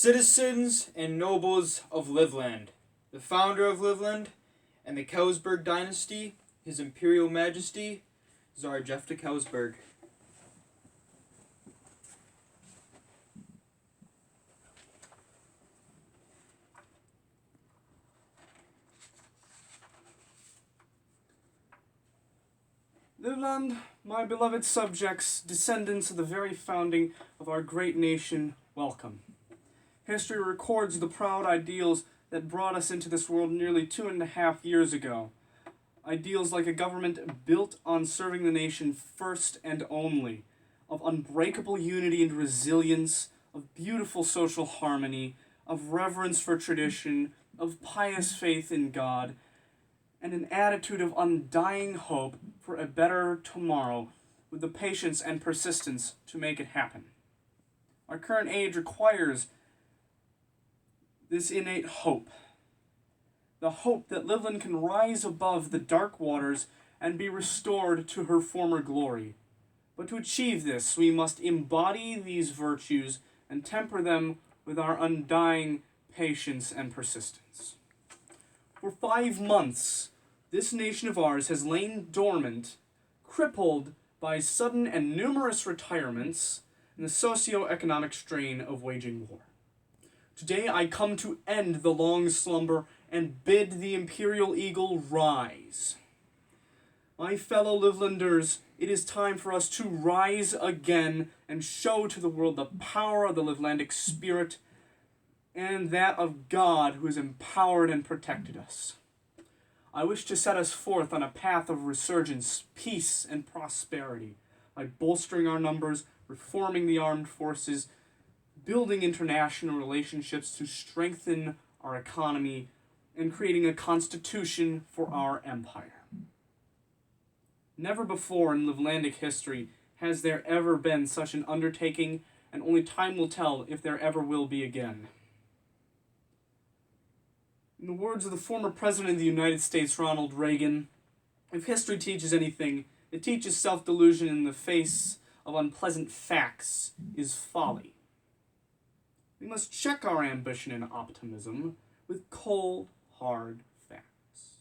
Citizens and nobles of Livland, the founder of Livland and the Kellsburg dynasty, His Imperial Majesty, Tsar Jephtha Kellsburg. Livland, my beloved subjects, descendants of the very founding of our great nation, welcome. History records the proud ideals that brought us into this world nearly 2.5 years ago. Ideals like a government built on serving the nation first and only, of unbreakable unity and resilience, of beautiful social harmony, of reverence for tradition, of pious faith in God, and an attitude of undying hope for a better tomorrow, with the patience and persistence to make it happen. Our current age requires this innate hope. The hope that Livland can rise above the dark waters and be restored to her former glory. But to achieve this, we must embody these virtues and temper them with our undying patience and persistence. For 5 months, this nation of ours has lain dormant, crippled by sudden and numerous retirements and the socio-economic strain of waging war. Today I come to end the long slumber and bid the imperial eagle rise. My fellow Livlanders, it is time for us to rise again and show to the world the power of the Livlandic spirit and that of God who has empowered and protected us. I wish to set us forth on a path of resurgence, peace, and prosperity by bolstering our numbers, reforming the armed forces, building international relationships to strengthen our economy, and creating a constitution for our empire. Never before in Livlandic history has there ever been such an undertaking, and only time will tell if there ever will be again. In the words of the former President of the United States, Ronald Reagan, if history teaches anything, it teaches self-delusion in the face of unpleasant facts is folly. We must check our ambition and optimism with cold, hard facts,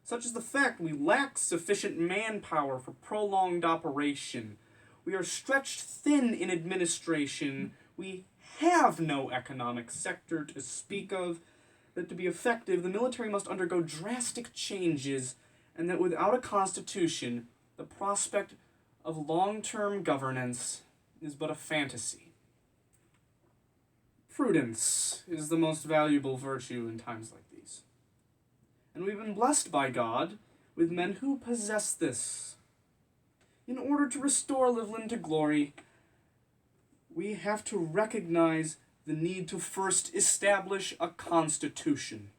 such as the fact we lack sufficient manpower for prolonged operation. We are stretched thin in administration. We have no economic sector to speak of. That to be effective, the military must undergo drastic changes, and that without a constitution, the prospect of long-term governance is but a fantasy. Prudence is the most valuable virtue in times like these. And we've been blessed by God with men who possess this. In order to restore Livland to glory, we have to recognize the need to first establish a constitution.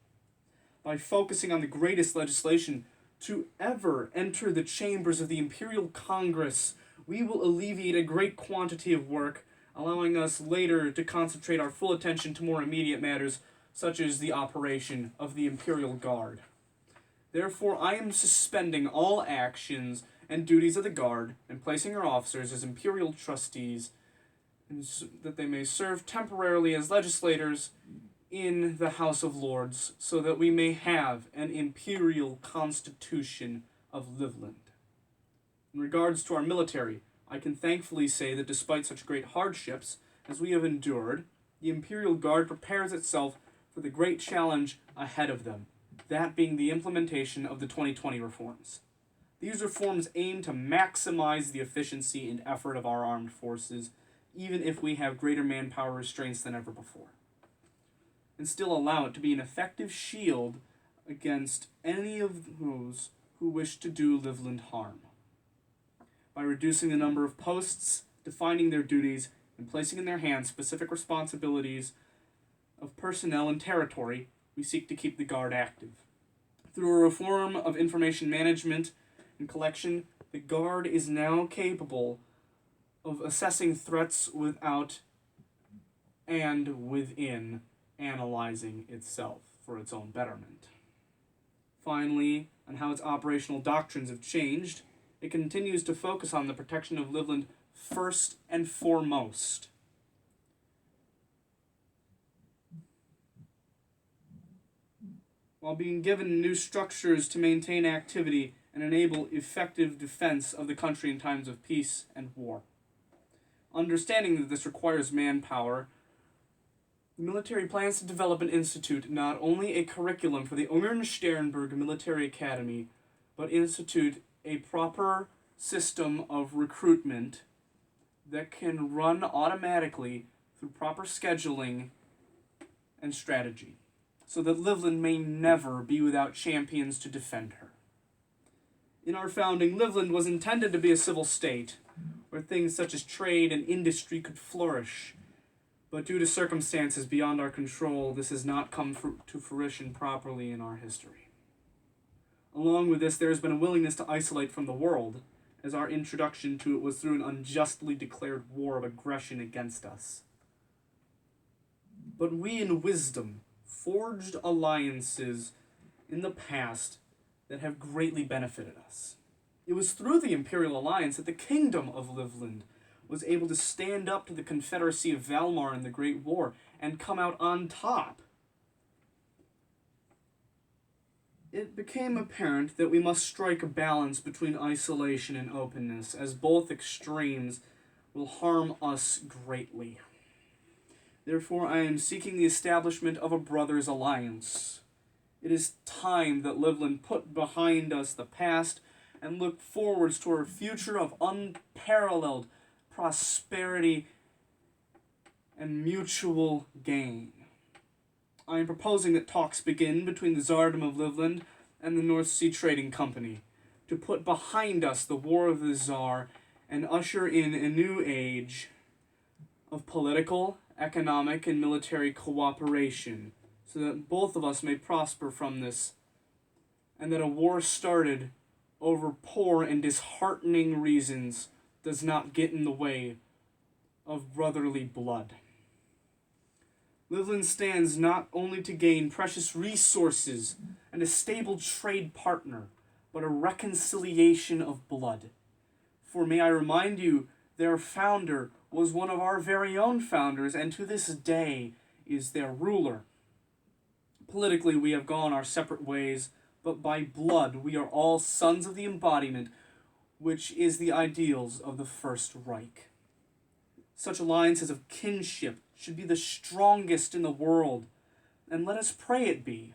By focusing on the greatest legislation to ever enter the chambers of the Imperial Congress, we will alleviate a great quantity of work, allowing us later to concentrate our full attention to more immediate matters, such as the operation of the Imperial Guard. Therefore, I am suspending all actions and duties of the Guard and placing our officers as Imperial trustees, that they may serve temporarily as legislators in the House of Lords, so that we may have an Imperial Constitution of Livland. In regards to our military, I can thankfully say that despite such great hardships as we have endured, the Imperial Guard prepares itself for the great challenge ahead of them, that being the implementation of the 2020 reforms. These reforms aim to maximize the efficiency and effort of our armed forces, even if we have greater manpower restraints than ever before, and still allow it to be an effective shield against any of those who wish to do Livland harm. By reducing the number of posts, defining their duties, and placing in their hands specific responsibilities of personnel and territory, we seek to keep the Guard active. Through a reform of information management and collection, the Guard is now capable of assessing threats without and within analyzing itself for its own betterment. Finally, on how its operational doctrines have changed, it continues to focus on the protection of Livland first and foremost. while being given new structures to maintain activity and enable effective defense of the country in times of peace and war. Understanding that this requires manpower, the military plans to develop and institute not only a curriculum for the Sternberg Military Academy, but institute a proper system of recruitment that can run automatically through proper scheduling and strategy, so that Livland may never be without champions to defend her. In our founding, Livland was intended to be a civil state, where things such as trade and industry could flourish, but due to circumstances beyond our control, this has not come to fruition properly in our history. Along with this, there has been a willingness to isolate from the world, as our introduction to it was through an unjustly declared war of aggression against us. But we, in wisdom, forged alliances in the past that have greatly benefited us. It was through the Imperial Alliance that the Kingdom of Livland was able to stand up to the Confederacy of Valmar in the Great War and come out on top. It became apparent that we must strike a balance between isolation and openness, as both extremes will harm us greatly. Therefore, I am seeking the establishment of a brothers' alliance. It is time that Livland put behind us the past and look forwards to a future of unparalleled prosperity and mutual gain. I am proposing that talks begin between the Tsardom of Livland and the North Sea Trading Company to put behind us the War of the Tsar and usher in a new age of political, economic, and military cooperation, so that both of us may prosper from this, and that a war started over poor and disheartening reasons does not get in the way of brotherly blood. Livland stands not only to gain precious resources and a stable trade partner, but a reconciliation of blood. For may I remind you, their founder was one of our very own founders, and to this day is their ruler. Politically, we have gone our separate ways, but by blood we are all sons of the embodiment, which is the ideals of the First Reich. Such alliances of kinship should be the strongest in the world, and let us pray it be.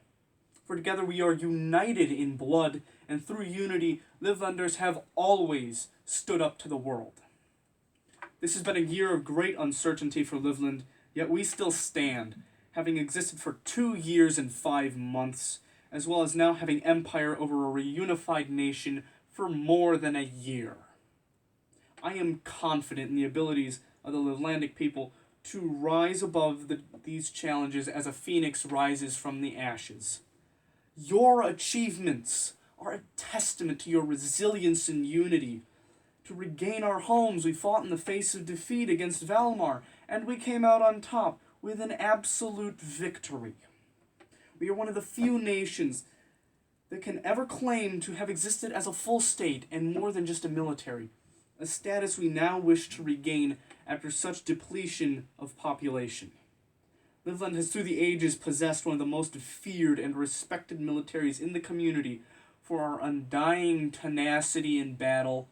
For together we are united in blood, and through unity, Livlanders have always stood up to the world. This has been a year of great uncertainty for Livland, yet we still stand, having existed for 2 years and 5 months, as well as now having empire over a reunified nation for more than a year. I am confident in the abilities of the Livlandic people to rise above these challenges as a phoenix rises from the ashes. Your achievements are a testament to your resilience and unity. To regain our homes, we fought in the face of defeat against Valmar, and we came out on top with an absolute victory. We are one of the few nations that can ever claim to have existed as a full state and more than just a military, a status we now wish to regain after such depletion of population. Livland has through the ages possessed one of the most feared and respected militaries in the community for our undying tenacity in battle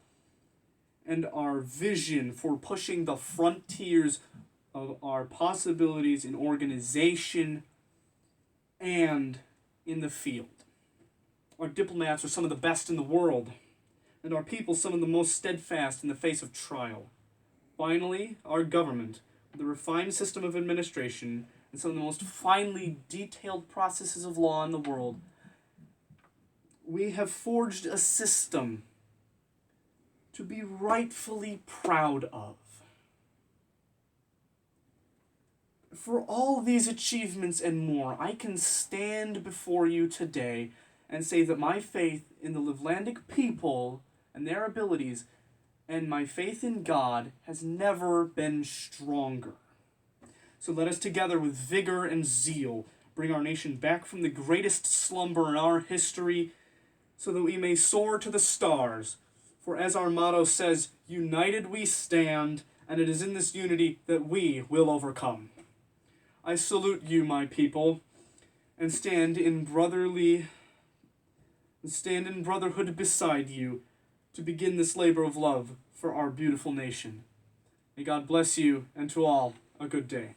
and our vision for pushing the frontiers of our possibilities in organization and in the field. Our diplomats are some of the best in the world, and our people some of the most steadfast in the face of trial. Finally, our government, with a refined system of administration and some of the most finely detailed processes of law in the world, we have forged a system to be rightfully proud of. For all these achievements and more, I can stand before you today and say that my faith in the Livlandic people and their abilities and my faith in God has never been stronger. So let us together with vigor and zeal bring our nation back from the greatest slumber in our history so that we may soar to the stars. For as our motto says, united we stand, and it is in this unity that we will overcome. I salute you, my people, and stand in brotherhood beside you to begin this labor of love for our beautiful nation. May God bless you, and to all, a good day.